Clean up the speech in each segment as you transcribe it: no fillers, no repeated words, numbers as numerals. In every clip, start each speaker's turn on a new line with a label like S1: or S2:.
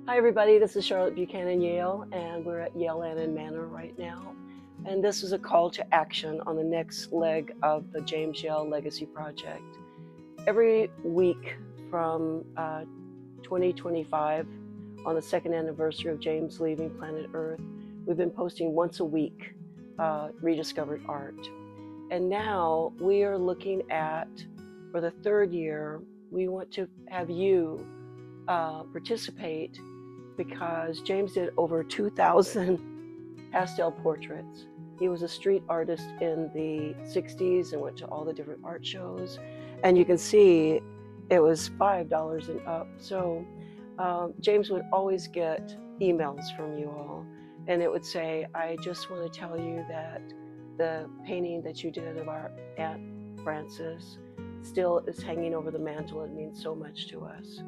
S1: Hi, everybody. This is Charlotte Buchanan Yale, and we're at Yale Annan Manor right now. And this is a call to action on the next leg of the James Yale Legacy Project. Every week from 2025, on the second anniversary of James leaving planet Earth, we've been posting once a week rediscovered art. And now we are looking at, for the third year, we want to have you participate because James did over 2,000 pastel portraits. He was a street artist in the 60s and went to all the different art shows. And you can see it was $5 and up. So James would always get emails from you all. And it would say, I just want to tell you that the painting that you did of our Aunt Frances still is hanging over the mantle. It means so much to us.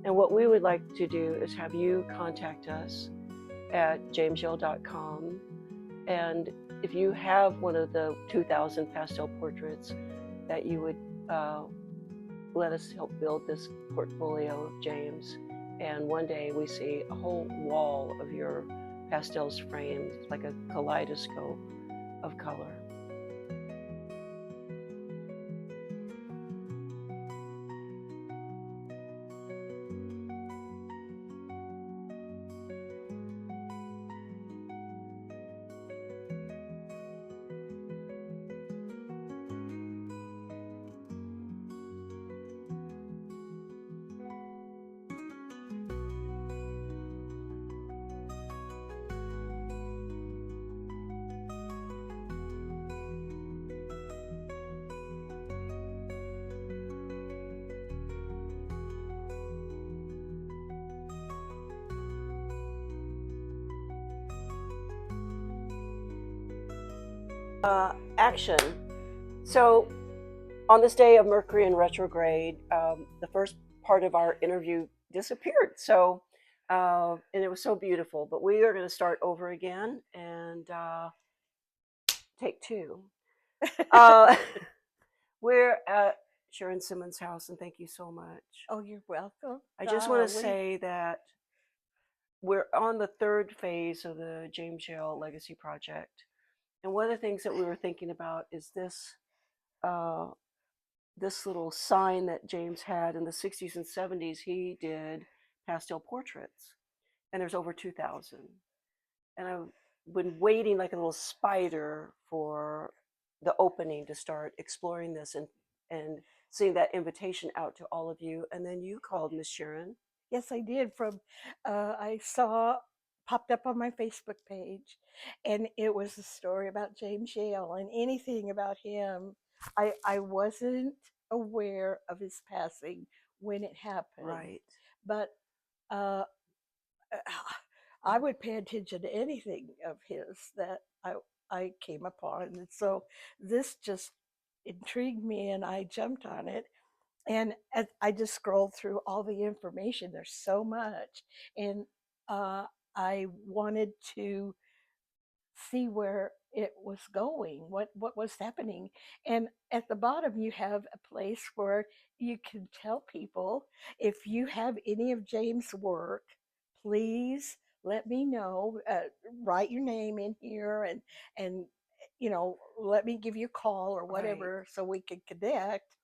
S1: And what we would like to do is have you contact us at jameshill.com. And if you have one of the 2,000 pastel portraits, that you would let us help build this portfolio of James. And one day we see a whole wall of your pastels framed like a kaleidoscope of color. Action. So on this day of Mercury in retrograde, the first part of our interview disappeared. So, and it was so beautiful, but we are going to start over again and take two. We're at Sharon Simmons' house, and thank you so much.
S2: Oh, you're welcome.
S1: I just want to say that we're on the third phase of the James Yale Legacy Project. And one of the things that we were thinking about is this little sign that James had in the 60s and 70s. He did pastel portraits, and there's over 2,000. And I've been waiting like a little spider for the opening to start exploring this and seeing that invitation out to all of you. And then you called, Miss Sharon.
S2: Yes, I did. I saw popped up on my Facebook page, and it was a story about James Yale and anything about him. I wasn't aware of his passing when it happened,
S1: Right.
S2: but uh, I would pay attention to anything of his that I came upon, and so this just intrigued me, and I jumped on it. And as I just scrolled through all the information. There's so much, and uh, I wanted to see where it was going, what was happening. And at the bottom, you have a place where you can tell people, if you have any of James' work, please let me know. Write your name in here, and let me give you a call or whatever, so we can connect.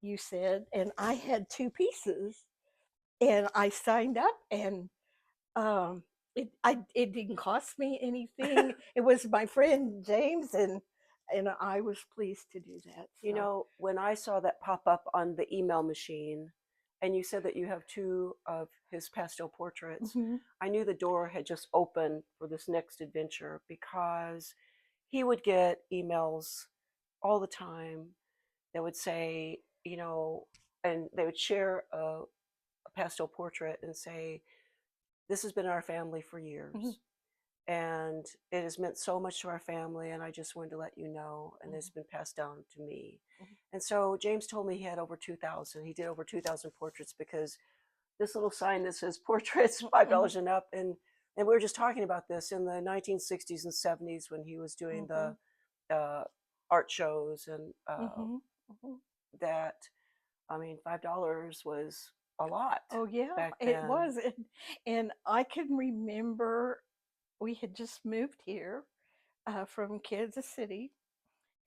S2: You said, and I had two pieces, and I signed up, and um, it didn't cost me anything. It was my friend James, and I was pleased to do that.
S1: You know, when I saw that pop up on the email machine, and you said that you have two of his pastel portraits, I knew the door had just opened for this next adventure, because he would get emails all the time that would say, and they would share a pastel portrait and say, this has been in our family for years. And it has meant so much to our family, and I just wanted to let you know, and it's been passed down to me. And so James told me he had over 2,000. He did over 2,000 portraits, because this little sign that says portraits $5 and up, and we were just talking about this in the 1960s and 70s when he was doing the art shows, and that, I mean, $5 was a lot
S2: Oh yeah,
S1: back
S2: it
S1: then.
S2: was. And I can remember we had just moved here from Kansas City,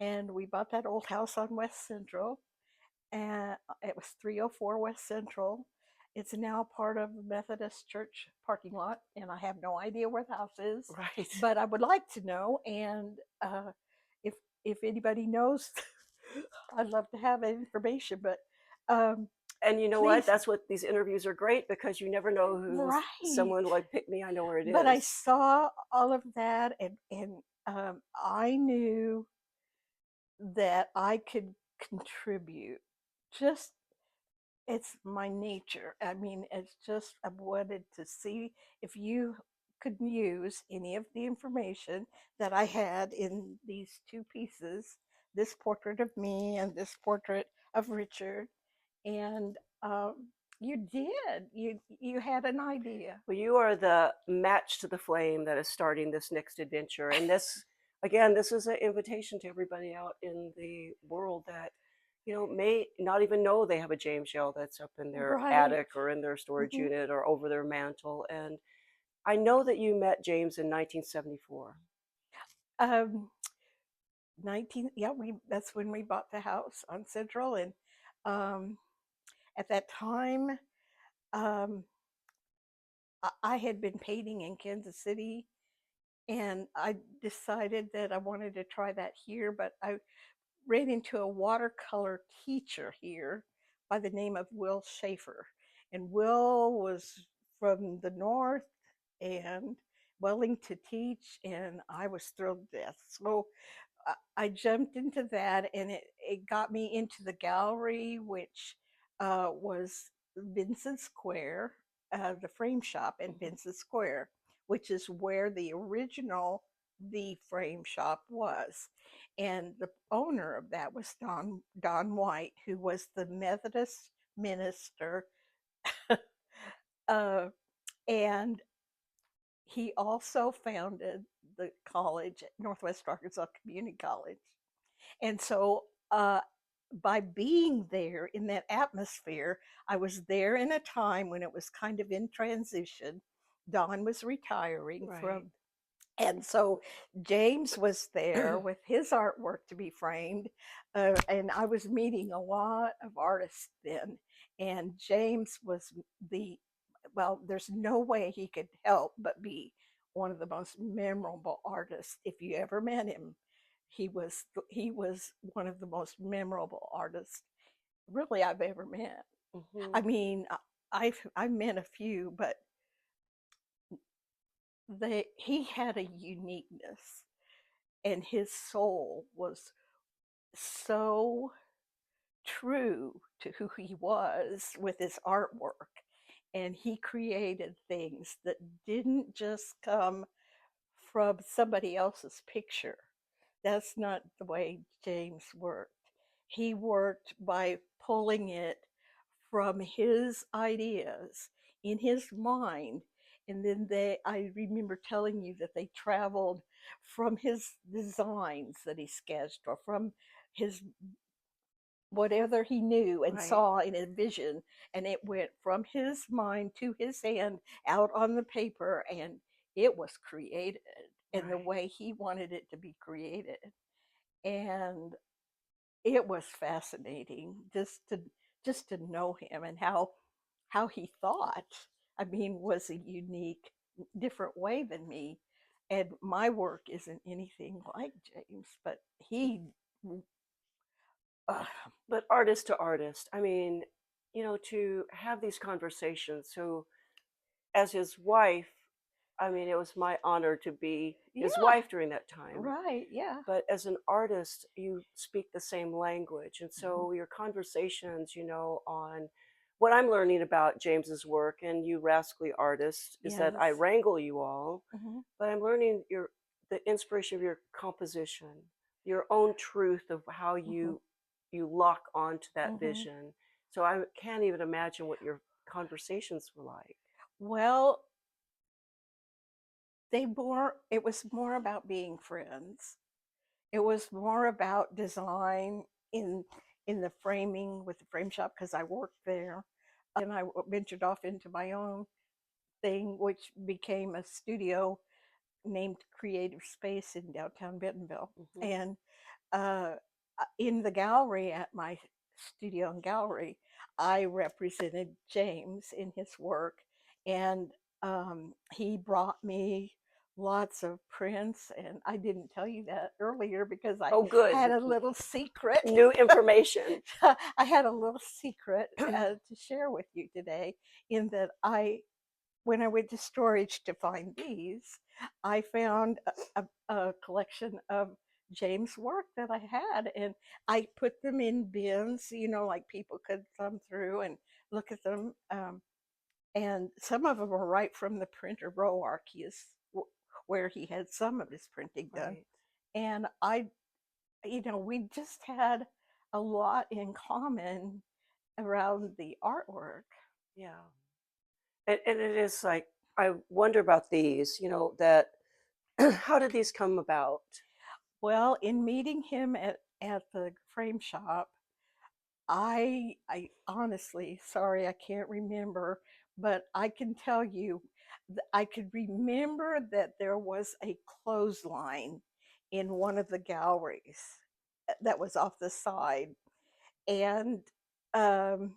S2: and we bought that old house on West Central, and it was 304 West Central. It's now part of the Methodist Church parking lot, and I have no idea where the house is,
S1: Right.
S2: but I would like to know. And if if anybody knows, I'd love to have that information. But um,
S1: And you know what?
S2: please,
S1: That's what these interviews are great because you never know who's
S2: right.
S1: someone like pick me. I know where it
S2: But I
S1: is.
S2: saw all of that, and I knew that I could contribute. Just it's my nature. I mean, it's just I wanted to see if you could use any of the information that I had in these two pieces, this portrait of me and this portrait of Richard. And you did. You had an idea.
S1: Well, you are the match to the flame that is starting this next adventure. And this, again, this is an invitation to everybody out in the world that, may not even know they have a James Yell that's up in their
S2: Right.
S1: attic or in their storage
S2: Hmm.
S1: unit or over their mantle. And I know that you met James in 1974.
S2: Um, 19, yeah, we that's when we bought the house on Central. And um, at that time, um, I had been painting in Kansas City, and I decided that I wanted to try that here. But I ran into a watercolor teacher here by the name of Will Schaefer. And Will was from the north and willing to teach, and I was thrilled to death. So I jumped into that, and it got me into the gallery, which was Vincent Square, the frame shop in
S1: Mhm.
S2: Vincent Square, which is where the original the frame shop was. And the owner of that was Don White, who was the Methodist minister, uh, and he also founded the college at Northwest Arkansas Community College. And so, by being there in that atmosphere, I was there in a time when it was kind of in transition. Don was retiring
S1: Right.
S2: from, and so James was there with his artwork to be framed. And I was meeting a lot of artists then. And James was the, well, there's no way he could help but be one of the most memorable artists. If you ever met him, he was one of the most memorable artists really I've ever met. I
S1: Hmm.
S2: mean, I've met a few, but he had a uniqueness, and his soul was so true to who he was with his artwork. And he created things that didn't just come from somebody else's picture. That's not the way James worked. He worked by pulling it from his ideas in his mind. And then I remember telling you that they traveled from his designs that he sketched, or from his whatever he knew and
S1: Right.
S2: saw in a vision, and it went from his mind to his hand out on the paper, and it was created in the
S1: Right.
S2: way he wanted it to be created. And it was fascinating just to know him, and how he thought. I mean, was a unique, different way than me. And my work isn't anything like James, but he uh,
S1: But artist to artist, I mean, to have these conversations. So, as his wife, I mean, it was my honor to be his
S2: yeah,
S1: wife during that time.
S2: right, yeah.
S1: But as an artist, you speak the same language. And
S2: Mhm.
S1: so your conversations, on what I'm learning about James's work and you rascally artists is that I
S2: Yes.
S1: wrangle you all,
S2: Hmm.
S1: but I'm learning the inspiration of your composition, your own truth of how
S2: Hmm.
S1: you lock onto that
S2: Hmm.
S1: vision. So I can't even imagine what your conversations were like.
S2: Well, it was more about being friends. It was more about design in in the framing with the frame shop, because I worked there. and I ventured off into my own thing, which became a studio named Creative Space in downtown Bentonville.
S1: Mhm.
S2: And uh, in the gallery at my studio and gallery, I represented James in his work, and he brought me lots of prints. And I didn't tell you that earlier because I
S1: Oh,
S2: had
S1: good.
S2: a little secret.
S1: New information.
S2: I had a little secret to share with you today, in that when I went to storage to find these, I found a collection of James' work that I had, and I put them in bins, like people could thumb through and look at them. And some of them were right from the printer row where he had some of his printing done.
S1: Right.
S2: And we just had a lot in common around the artwork.
S1: Yeah. And it is like, I wonder about these, that how did these come about?
S2: Well, in meeting him at the frame shop, I honestly, sorry, I can't remember, but I can tell you, I could remember that there was a clothesline in one of the galleries that was off the side, and um,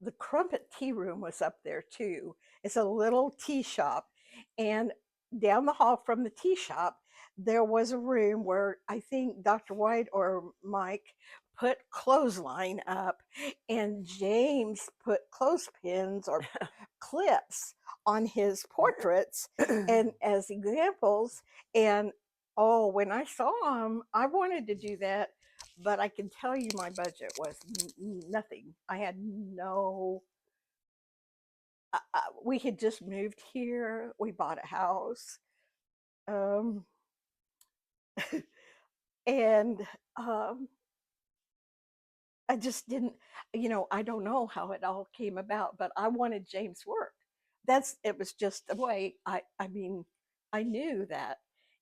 S2: the Crumpet Tea Room was up there too. It's a little tea shop, and down the hall from the tea shop, there was a room where I think Dr. White or Mike put clothesline up, and James put clothespins or clips on his portraits and as examples. And oh, when I saw him, I wanted to do that, but I can tell you my budget was nothing. I had no. We had just moved here. We bought a house, um, and I just didn't. I don't know how it all came about, but I wanted James' work. It was just the way. I mean, I knew that,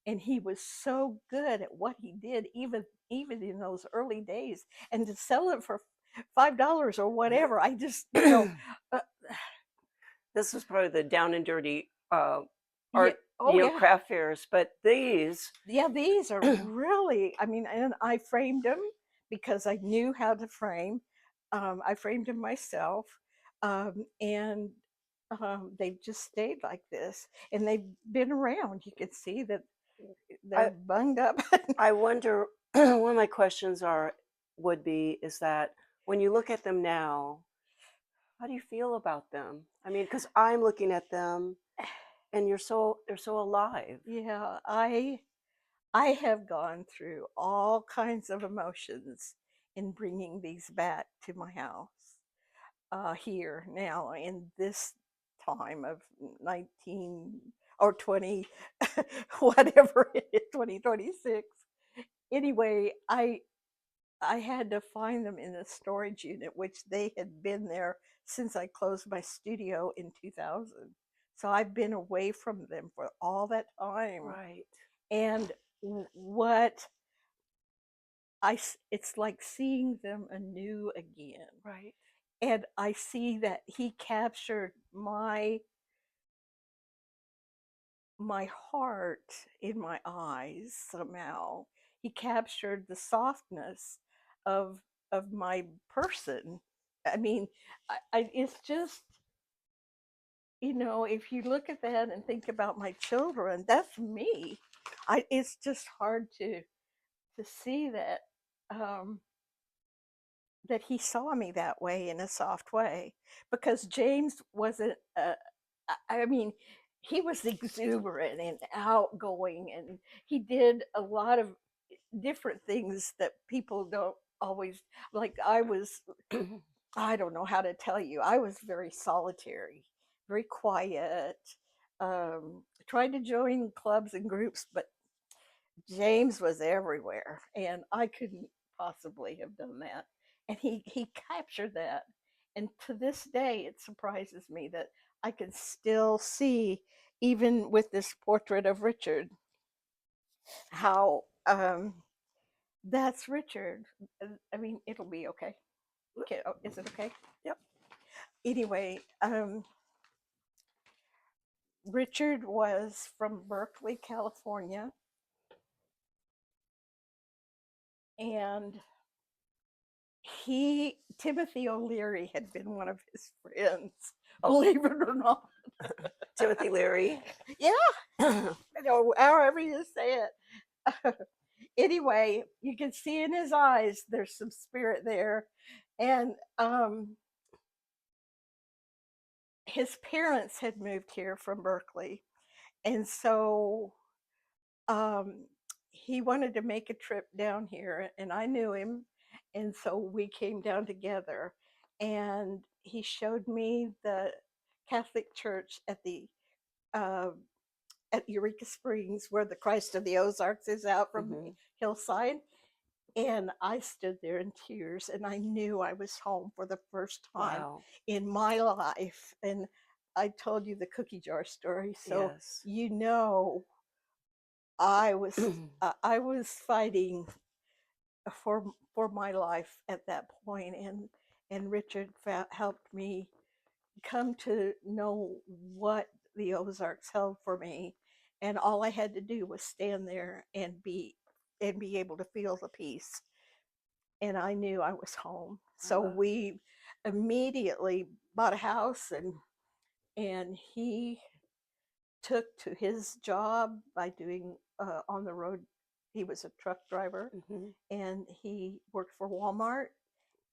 S2: and he was so good at what he did, even in those early days, and to sell it for $5 or whatever. I just, uh,
S1: This was probably the down and dirty
S2: yeah.
S1: art,
S2: Oh yeah.
S1: craft fairs, but these,
S2: Yeah, these are really, I mean, and I framed them because I knew how to frame. I framed them myself, and they've just stayed like this, and they've been around. You can see that they're
S1: I,
S2: bunged up.
S1: I wonder, one of my questions would be, is that when you look at them now, how do you feel about them? I mean, because I'm looking at them and they're so alive.
S2: Yeah, I have gone through all kinds of emotions in bringing these back to my house. Here now in this time of 19 or 20, whatever it is, 2026. Anyway, I had to find them in a storage unit, which they had been there since I closed my studio in 2000. So I've been away from them for all that time.
S1: Right,
S2: And what it's like seeing them anew again.
S1: right,
S2: And I see that he captured my heart in my eyes somehow. He captured the softness of my person. I mean, it's just, if you look at that and think about my children, that's me. It's just hard to see um, that he saw me that way, in a soft way, because James wasn't. I mean, he was exuberant and outgoing, and he did a lot of different things that people don't always like. I don't know how to tell you. I was very solitary, very quiet. Tried to join clubs and groups, but James was everywhere, and I couldn't possibly have done that. And he captured that. And to this day, it surprises me that I can still see, even with this portrait of Richard, how that's Richard. I mean, it'll be okay. Okay, oh, is it okay?
S1: yep.
S2: anyway, Richard was from Berkeley, California, and Timothy O'Leary had been one of his friends, believe it or not.
S1: Timothy Leary.
S2: Yeah, however you say it. Anyway, you can see in his eyes there's some spirit there, and his parents had moved here from Berkeley, and so um, he wanted to make a trip down here, and I knew him, and so we came down together, and he showed me the Catholic church uh, at Eureka Springs, where the Christ of the Ozarks is out from
S1: Mhm.
S2: Hillside. And I stood there in tears, and I knew I was home for the first time
S1: Wow.
S2: in my life. And I told you the cookie jar story, so
S1: Yes.
S2: you know I was fighting for my life at that point, and Richard helped me come to know what the Ozarks held for me, and all I had to do was stand there and be able to feel the peace, and I knew I was home. So we immediately bought a house, and he took to his job by doing on the road. He was a truck driver,
S1: Mhm.
S2: and he worked for Walmart,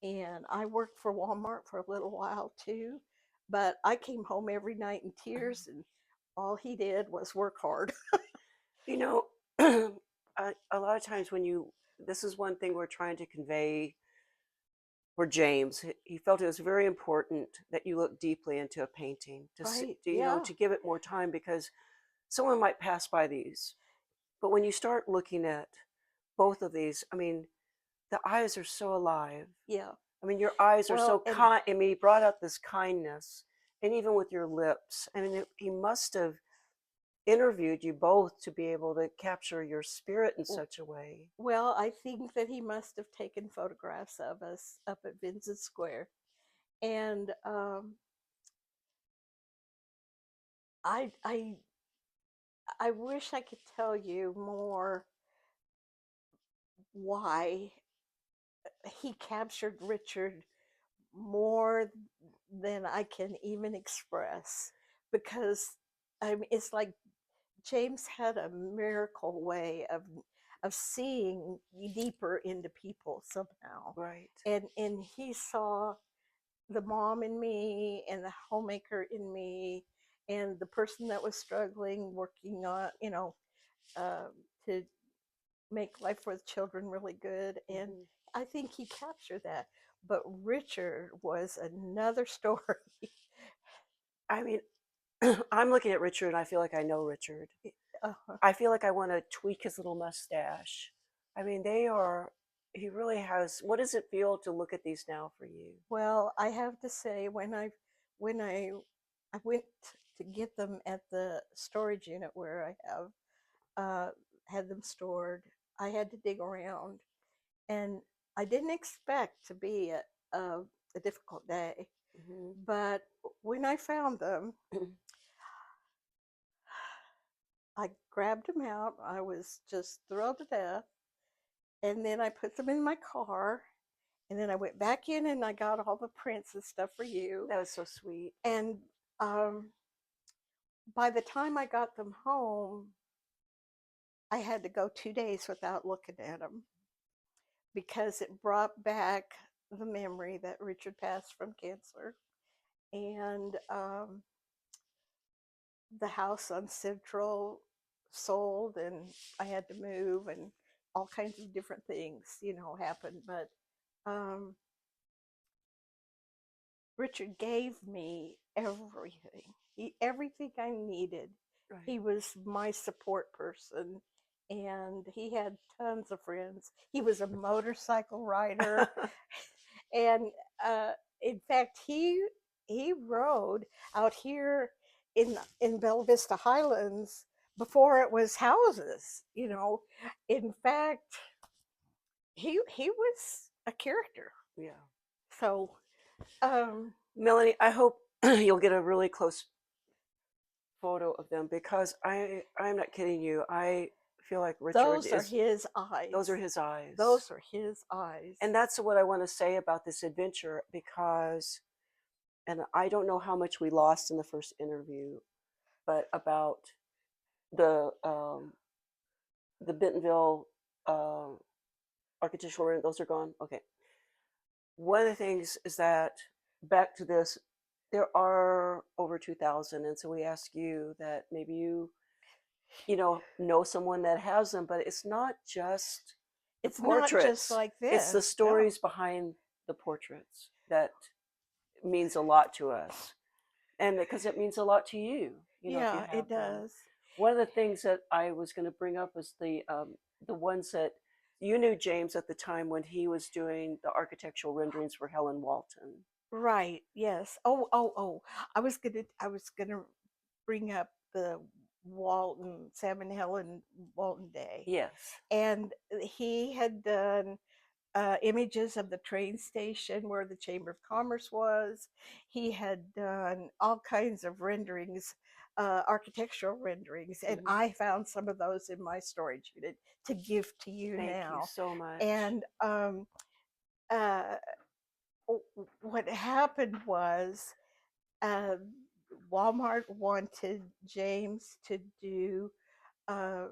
S2: and I worked for Walmart for a little while too. But I came home every night in tears, and all he did was work hard.
S1: You know, a lot of times this is one thing we're trying to convey for James. He felt it was very important that you look deeply into a painting
S2: Right?
S1: to give it more time, because someone might pass by these. But when you start looking at both of these, I mean, the eyes are so alive.
S2: Yeah.
S1: I mean, your eyes are so
S2: Well, and
S1: kind. I mean, he brought out this kindness, and even with your lips. I mean, he must have interviewed you both to be able to capture your spirit in such a way.
S2: well, I think that he must have taken photographs of us up at Vincent Square, and I I I wish I could tell you more why he captured Richard more than I can even express, because I mean it's like James had a miracle way of seeing deeper into people somehow,
S1: Right.
S2: and he saw the mom in me and the homemaker in me and the person that was struggling, working on uh, to make life for the children really good, and
S1: Mhm.
S2: I think he captured that. But Richard was another story.
S1: I mean, I'm looking at Richard and I feel like I know Richard.
S2: uh,
S1: I feel like I want to tweak his little mustache. I mean, he really has. What does it feel to look at these now for you?
S2: well, I have to say, when I went to get them at the storage unit where I have had them stored, I had to dig around, and I didn't expect to be a difficult day.
S1: Mhm.
S2: But when I found them, I grabbed them out. I was just thrilled to death. And then I put them in my car. And then I went back in and I got all the prints and stuff for you.
S1: That was so sweet.
S2: And um, by the time I got them home, I had to go 2 days without looking at them because it brought back the memory that Richard passed from cancer. And the house on Central sold, and I had to move, and all kinds of different things, happened. But um, Richard gave me everything. Everything I needed.
S1: Right.
S2: He was my support person, and he had tons of friends. He was a motorcycle rider, and uh, in fact, he rode out here in Bella Vista Highlands before it was houses. In fact, he was a character.
S1: Yeah.
S2: So, um,
S1: Melanie, I hope you'll get a really close photo of them because I'm not kidding you. I feel like Richard
S2: Those are
S1: is,
S2: his
S1: those are
S2: eyes.
S1: his eyes.
S2: Those are his eyes.
S1: And that's what I want to say about this adventure because, and I don't know how much we lost in the first interview, but about the the Bentonville uh, architectural rent, those are gone. Okay. One of the things is that back to this, there are over 2,000, and so we ask you that maybe know someone that has them, but it's not just the
S2: It's not just
S1: portraits;
S2: like
S1: it's the
S2: this. No.
S1: stories behind the portraits that means a lot to us, and because it means a lot to you, if you
S2: Yeah,
S1: have
S2: it
S1: them.
S2: does.
S1: One of the things that I was going to bring up was the ones that you knew James at the time when he was doing the architectural renderings for Helen Walton.
S2: Right. Yes. Oh. I was gonna bring up the Walton, Sam and Helen Walton Day,
S1: Yes.
S2: and he had done images of the train station where the Chamber of Commerce was. He had done all kinds of renderings, architectural renderings, and
S1: Hmm.
S2: I found some of those in my storage unit to give to you
S1: Thank you
S2: now.
S1: so much.
S2: And uh, what happened was uh, Walmart wanted James to do a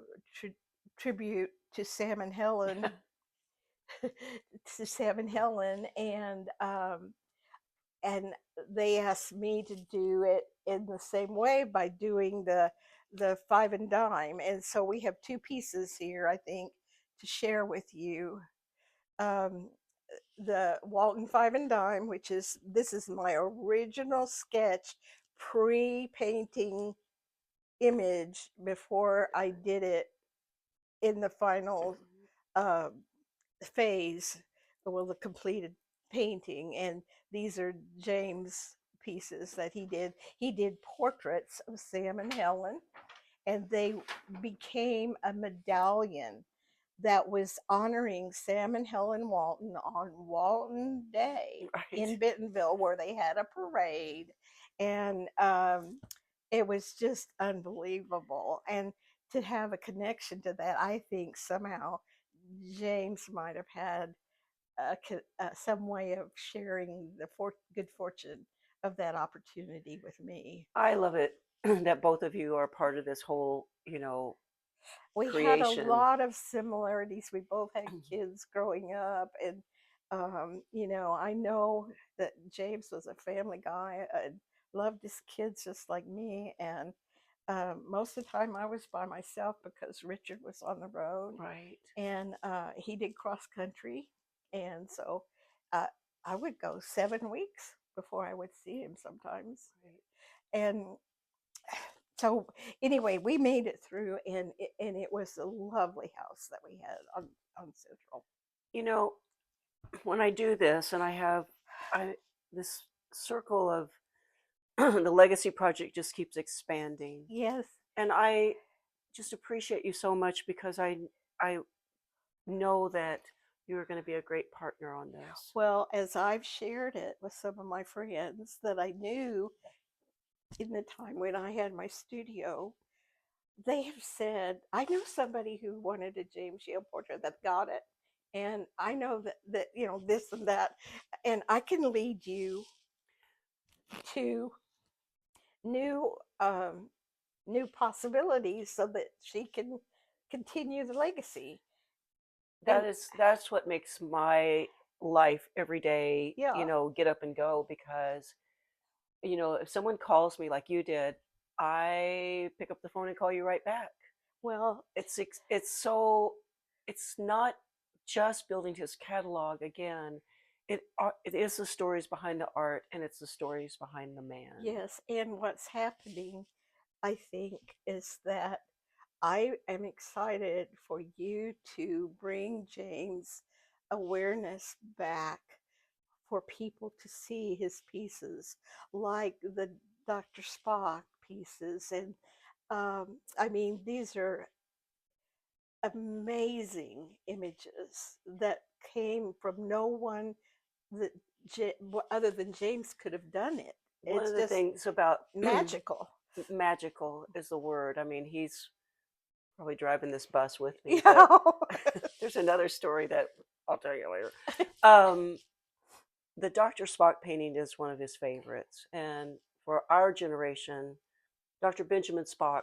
S2: tribute to Sam and Helen, to Sam and Helen, and they asked me to do it in the same way by doing the five and dime. And so we have two pieces here, I think, to share with you. Um, the Walton Five and Dime, which is this is my original sketch pre-painting image before I did it in the final uh, phase, well, the completed painting. And these are James pieces that he did. He did portraits of Sam and Helen, and they became a medallion that was honoring Sam and Helen Walton on Walton Day
S1: Right.
S2: in Bentonville, where they had a parade. And it was just unbelievable. And to have a connection to that, I think somehow James might have had some way of sharing the good fortune of that opportunity with me.
S1: I love it that both of you are part of this whole,
S2: We had a
S1: creation.
S2: lot of similarities. We both had kids growing up, and I know that James was a family guy and loved his kids just like me. And most of the time, I was by myself because Richard was on the road,
S1: Right.
S2: and he did cross country, and so uh, I would go 7 weeks before I would see him sometimes.
S1: Right.
S2: And so anyway, we made it through, and it was a lovely house that we had on Central.
S1: You know, when I do this and I this circle of the legacy project just keeps expanding.
S2: Yes.
S1: And I just appreciate you so much because I know that you're going to be a great partner on this.
S2: Well, as I've shared it with some of my friends that I knew in the time when I had my studio, they have said, I know somebody who wanted a James Yale portrait that got it. And I know that this and that. And I can lead you to new new possibilities so that she can continue the legacy. And
S1: That's what makes my life every day,
S2: yeah,
S1: get up and go because if someone calls me like you did, I pick up the phone and call you right back.
S2: well,
S1: It's so it's not just building his catalog again. It is the stories behind the art and it's the stories behind the man.
S2: yes. And what's happening, I think, is that I am excited for you to bring James awareness back for people to see his pieces, like the Dr. Spock pieces. And I mean, these are amazing images that came from no one that other than James could have done it.
S1: One
S2: It's
S1: of the
S2: just
S1: things about
S2: magical.
S1: magical is the word. I mean, he's probably driving this bus with me, but
S2: Yeah.
S1: there's another story that I'll tell you later. Um, the Dr. Spock painting is one of his favorites, and for our generation, Dr. Benjamin Spock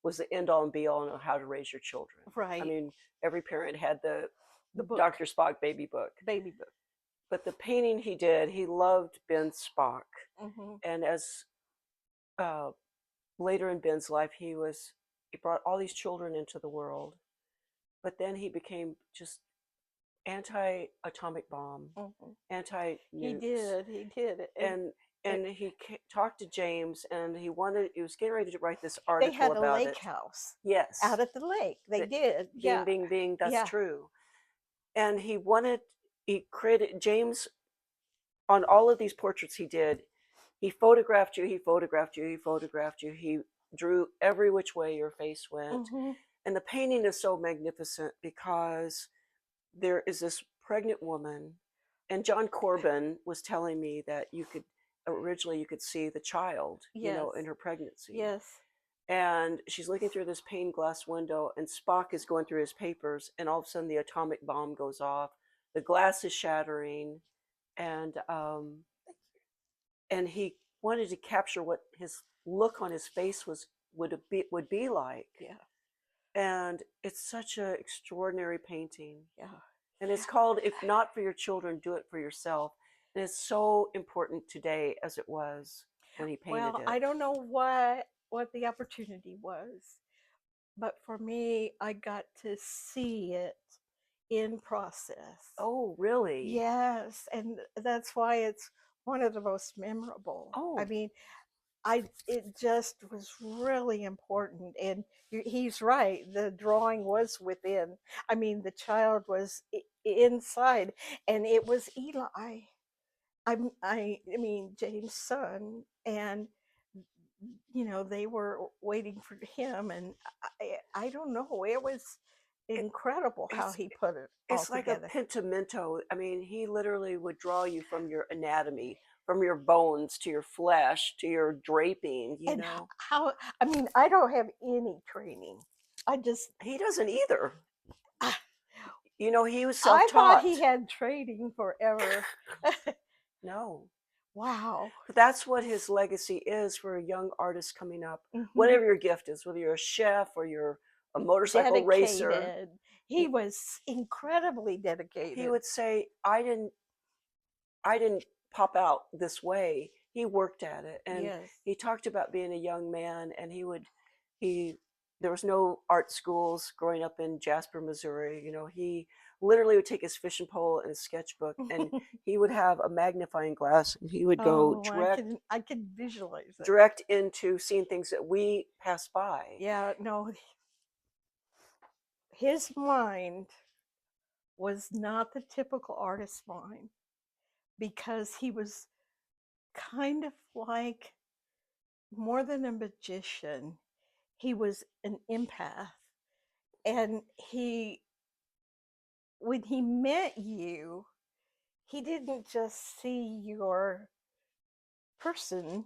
S1: was the end all and be all on how to raise your children. I
S2: Right.
S1: mean, every parent had the
S2: The book,
S1: Dr. Spock baby book.
S2: baby book.
S1: But the painting he did, he loved Ben Spock.
S2: Hmm.
S1: And as uh, later in Ben's life, he brought all these children into the world. But then he became just anti-atomic bomb,
S2: Hmm. He
S1: anti-nukes,
S2: did. He did.
S1: and
S2: And
S1: he talked to James, and he was getting ready to write this
S2: they
S1: article
S2: had a
S1: about
S2: lake
S1: it.
S2: house
S1: Yes,
S2: out at the lake. They
S1: the,
S2: did.
S1: bing,
S2: Yeah.
S1: bing, bing. That's
S2: Yeah.
S1: true. And he created James on all of these portraits he did. He photographed you. He photographed you. He photographed you. He drew every which way your face went.
S2: Hmm.
S1: And the painting is so magnificent because there is this pregnant woman, and John Corbin was telling me that originally you could see the child,
S2: Yes.
S1: in her pregnancy.
S2: Yes.
S1: And she's looking through this pane glass window, and Spock is going through his papers, and all of a sudden the atomic bomb goes off, the glass is shattering, and he wanted to capture what his look on his face would be like.
S2: Yeah.
S1: And it's such an extraordinary painting.
S2: Yeah.
S1: And it's called If Not for Your Children, Do It for Yourself. And it's so important today as it was when he painted
S2: Well,
S1: it.
S2: I don't know what the opportunity was, but for me, I got to see it in process.
S1: Oh, really?
S2: Yes, and that's why it's one of the most memorable. I
S1: Oh,
S2: mean, it just was really important, and he's right. The drawing was within. I mean, the child was inside, and it was Eli. I mean James' son, and they were waiting for him, and I don't know. It was
S1: it,
S2: incredible how
S1: it's
S2: he put it all
S1: it's like a
S2: together.
S1: pentimento. I mean, he literally would draw you from your anatomy, from your bones to your flesh to your draping,
S2: And how, I mean, I don't have any training. I just,
S1: He doesn't either.
S2: I,
S1: He was
S2: I thought
S1: self-taught.
S2: he had training forever.
S1: No.
S2: Wow.
S1: But that's what his legacy is for a young artist coming up.
S2: Hmm.
S1: Whatever your gift is, whether you're a chef or you're a motorcycle racer,
S2: Dedicated. He was incredibly
S1: he
S2: dedicated.
S1: would say, I didn't pop out this way. He worked at it. And
S2: Yes.
S1: he talked about being a young man, and he there was no art schools growing up in Jasper, Missouri. He literally would take his fishing pole and his sketchbook, and he would have a magnifying glass, and he would go
S2: Oh, I can visualize it.
S1: direct into seeing things that we pass by.
S2: Yeah, no, his mind was not the typical artist's mind because he was kind of like more than a magician. He was an empath. And when he met you, he didn't just see your person,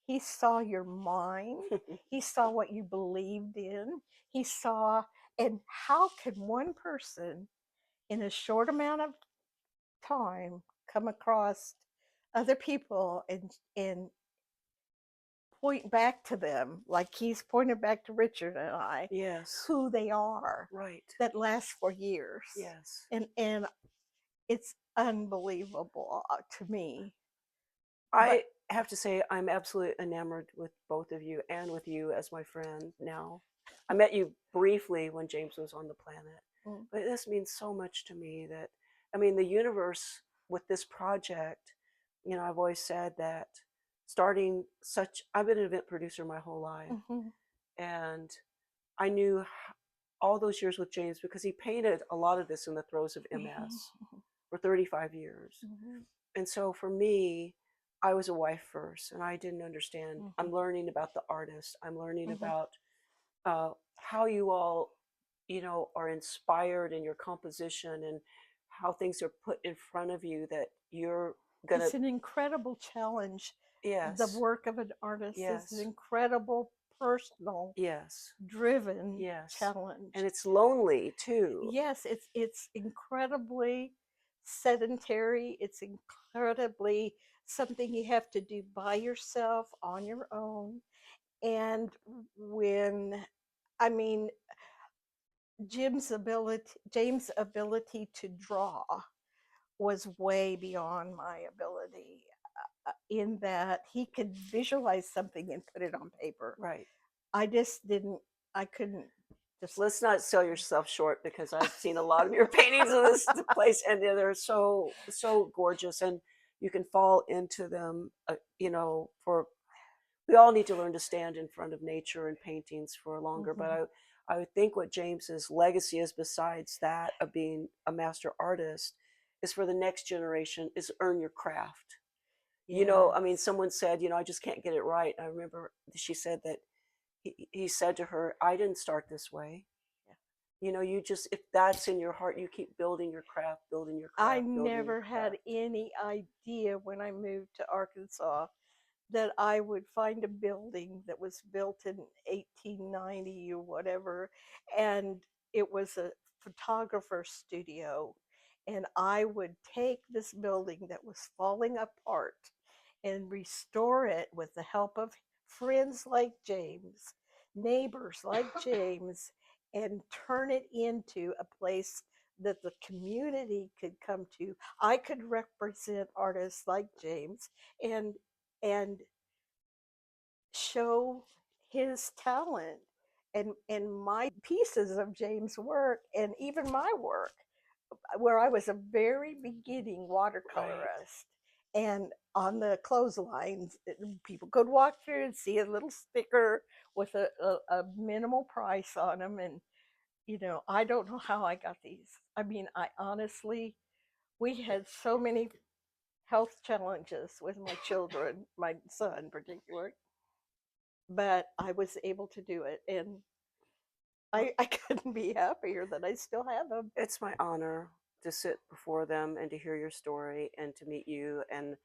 S2: he saw your mind, he saw what you believed in, he saw, and how can one person in a short amount of time come across other people and point back to them like he's pointed back to Richard and I,
S1: Yes.
S2: who they are,
S1: Right.
S2: that lasts for years.
S1: Yes.
S2: And it's unbelievable to me.
S1: I
S2: But
S1: have to say, I'm absolutely enamored with both of you and with you as my friend now. I met you briefly when James was on the planet, but this means so much to me that, I mean, the universe with this project, I've always said that I've been an event producer my whole life,
S2: mm-hmm.
S1: and I knew all those years with James because he painted a lot of this in the throes of MS for 35 years.
S2: Mm-hmm.
S1: And so for me, I was a wife first, and I didn't understand.
S2: Mm-hmm.
S1: I'm learning about the artist. I'm learning
S2: Mm-hmm.
S1: about how you all, are inspired in your composition and how things are put in front of you that you're gonna,
S2: it's an incredible challenge. The
S1: yes,
S2: work of an artist is
S1: yes,
S2: an incredible, personal,
S1: yes,
S2: driven
S1: yes.
S2: challenge.
S1: And it's lonely too.
S2: Yes, it's incredibly sedentary. It's incredibly something you have to do by yourself on your own. And when I mean James' ability to draw was way beyond my ability, in that he could visualize something and put it on paper.
S1: Right.
S2: I just didn't, I couldn't just.
S1: Let's not sell yourself short, because I've seen a lot of your paintings of this place, and they're so gorgeous, and you can fall into them. For we all need to learn to stand in front of nature and paintings for longer.
S2: Mhm.
S1: But I would think what James's legacy is, besides that of being a master artist, is for the next generation is earn your craft. I mean,
S2: Yes.
S1: someone said, I just can't get it right. I remember she said that he said to her, I didn't start this way. You just, if that's in your heart, you keep building your craft, building your
S2: I
S1: craft, building your
S2: never had
S1: craft.
S2: any idea when I moved to Arkansas that I would find a building that was built in 1890 or whatever, and it was a photographer studio. And I would take this building that was falling apart and restore it with the help of friends like James, neighbors like James, and turn it into a place that the community could come to. I could represent artists like James and show his talent, and my pieces of James' work and even my work, where I was a very beginning watercolorist. And on the clotheslines, people could walk through and see a little sticker with a minimal price on them. And, I don't know how I got these. I mean, I honestly, we had so many health challenges with my children, my son in particular, but I was able to do it. And I couldn't be happier that I still have them.
S1: It's my honor to sit before them and to hear your story and to meet you. And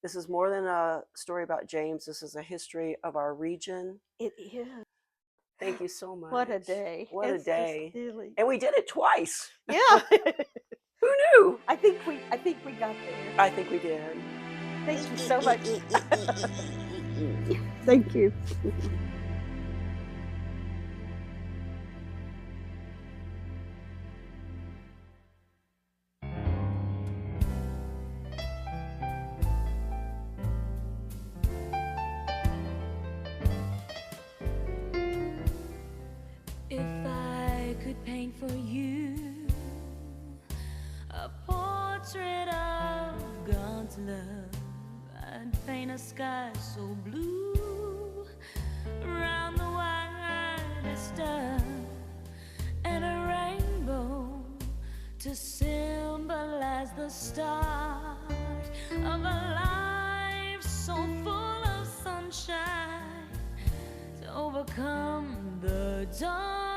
S1: this is more than a story about James. This is a history of our region.
S2: It is.
S1: Thank you so much.
S2: What a day.
S1: What a day.
S2: Really...
S1: And we did it twice.
S2: Yeah.
S1: Who knew?
S2: I think we got there.
S1: I think we did.
S2: Thank you so much. Thank you.
S3: If I could paint for you a portrait of God's love, I'd paint a sky so blue around the widest star, and a rainbow to symbolize the start of a life so full of sunshine, to overcome the dark